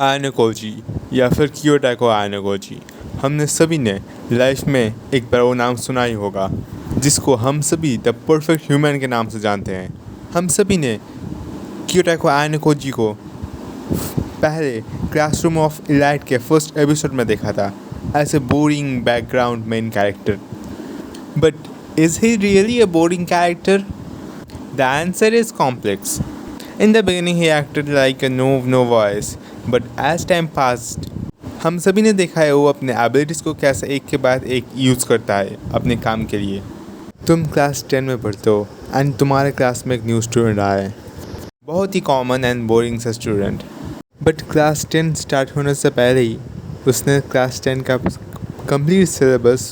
आयनोकोजी या फिर कियोटोको आयनोकोजी, हमने सभी ने लाइफ में एक बार वो नाम सुना ही होगा, जिसको हम सभी द परफेक्ट ह्यूमन के नाम से जानते हैं। हम सभी ने कियोटोको आयनोकोजी को पहले क्लासरूम ऑफ इलाइट के फर्स्ट एपिसोड में देखा था as a boring background main character. But is he really a boring character? The answer is complex. In the beginning, he acted like a no voice, but as time passed, हम सभी ने देखा है वो अपने एबिलिटीज़ को कैसे एक के बाद एक यूज़ करता है अपने काम के लिए। तुम क्लास 10 में पढ़ते हो एंड तुम्हारे क्लास में एक न्यू स्टूडेंट आया है, बहुत ही कॉमन एंड बोरिंग सा स्टूडेंट। बट क्लास 10 स्टार्ट होने से पहले ही उसने क्लास 10 का कंप्लीट सिलेबस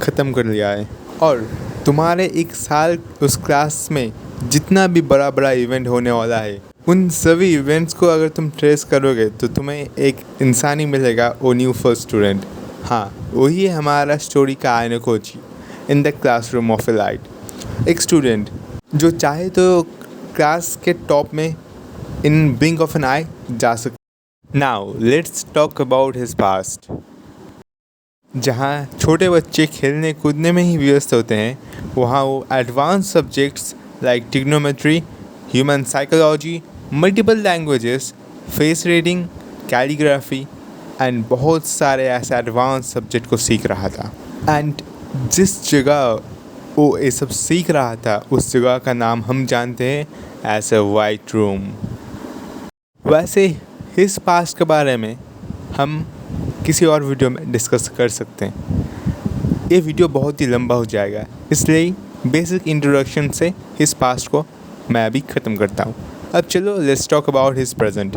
ख़त्म कर लिया है, और तुम्हारे एक साल उस क्लास में जितना भी बड़ा बड़ा इवेंट होने वाला है, उन सभी इवेंट्स को अगर तुम ट्रेस करोगे तो तुम्हें एक इंसान ही मिलेगा, वो न्यू फर्स्ट स्टूडेंट। हाँ, वही है हमारा स्टोरी का Ayanokoji in the classroom of elite. एक स्टूडेंट जो चाहे तो क्लास के टॉप में in blink of an eye जा सकता। Now let's talk about his past. जहाँ छोटे बच्चे खेलने कूदने में ही व्यस्त होते हैं, वहाँ वो advance subjects like trigonometry, human psychology, multiple languages, face reading, calligraphy and बहुत सारे ऐसे एडवांस सब्जेक्ट को सीख रहा था। एंड जिस जगह वो ये सब सीख रहा था, उस जगह का नाम हम जानते हैं एज अ वाइट रूम। वैसे इस पास्ट के बारे में हम किसी और वीडियो में डिस्कस कर सकते हैं। ये वीडियो बहुत ही लंबा हो जाएगा, इसलिए बेसिक इंट्रोडक्शन से इस पास्ट को मैं अभी ख़त्म करता हूँ। अब चलो let's talk about his present.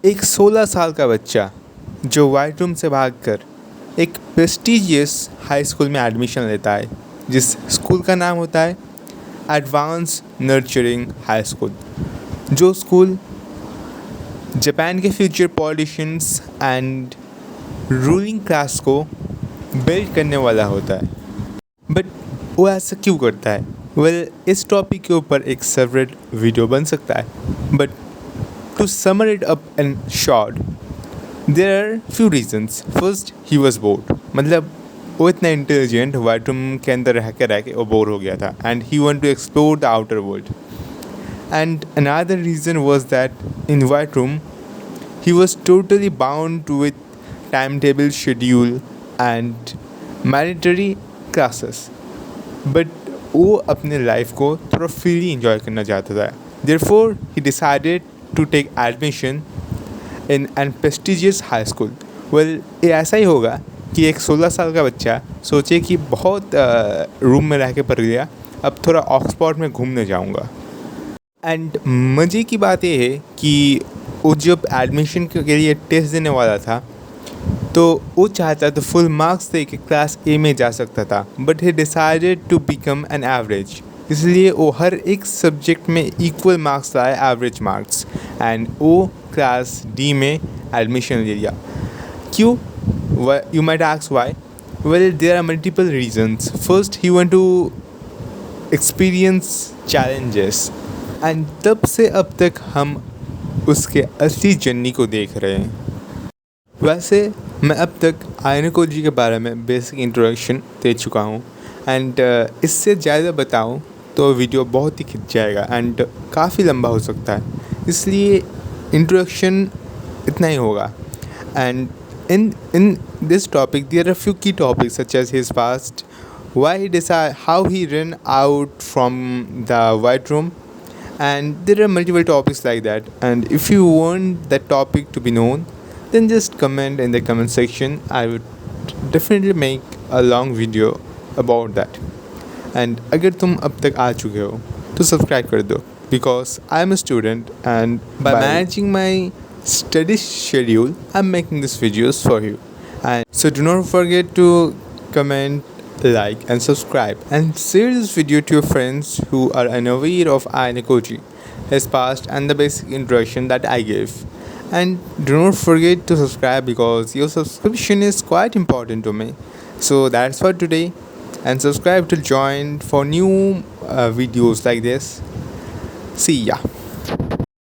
एक 16 साल का बच्चा जो वाइट रूम से भागकर एक प्रेस्टिजियस हाई स्कूल में एडमिशन लेता है, जिस स्कूल का नाम होता है एडवांस नर्चरिंग हाई स्कूल। जो स्कूल जापान के future politicians and ruling class को बिल्ड करने वाला होता है। बट वो ऐसा क्यों करता है? इस टॉपिक के ऊपर एक सेपरेट वीडियो बन सकता है, but to sum it up in short, there are few reasons. First, he was bored, मतलब वो इतना इंटेलिजेंट, वाइट रूम के अंदर रह के वो बोर हो गया था and he want to explore the outer world. And another reason was that in white room he was totally bound with timetable schedule and mandatory classes, but वो अपने लाइफ को थोड़ा फ्रीली इंजॉय करना चाहता था। therefore he decided to take admission in an prestigious high school। ये ऐसा ही होगा कि एक 16 साल का बच्चा सोचे कि बहुत रूम में रह के पढ़ गया, अब थोड़ा ऑक्सफोर्ड में घूमने जाऊंगा। एंड मज़े की बात ये है कि वो जब एडमिशन के लिए टेस्ट देने वाला था, तो वो चाहता तो फुल मार्क्स दे के क्लास ए में जा सकता था, but he decided to become an average. इसलिए वो हर एक सब्जेक्ट में इक्वल मार्क्स लाए, एवरेज मार्क्स, एंड वो क्लास डी में एडमिशन ले लिया। क्यों? You might ask why? There are multiple reasons. First, he want to experience challenges, and तब से अब तक हम उसके असली जर्नी को देख रहे हैं। वैसे मैं अब तक आयनोकोजी के बारे में बेसिक इंट्रोडक्शन दे चुका हूँ, एंड इससे ज़्यादा बताऊँ तो वीडियो बहुत ही खिंच जाएगा एंड काफ़ी लंबा हो सकता है, इसलिए इंट्रोडक्शन इतना ही होगा। And in this topic there are few key topics such as his past, why he decide, how he run out from the white room, and there are multiple topics like that. And if you want that topic to be known, then just comment in the comment section. I would definitely make a long video about that. And अगर तुम अब तक आ चुके हो तो subscribe कर दो, because I'm a student and by managing my study schedule I'm making these videos for you. And so do not forget to comment, like and subscribe, and share this video to your friends who are unaware of Ainakoji, his past and the basic introduction that I gave. And do not forget to subscribe, because your subscription is quite important to me. So that's for today, and subscribe to join for new videos like this. See ya.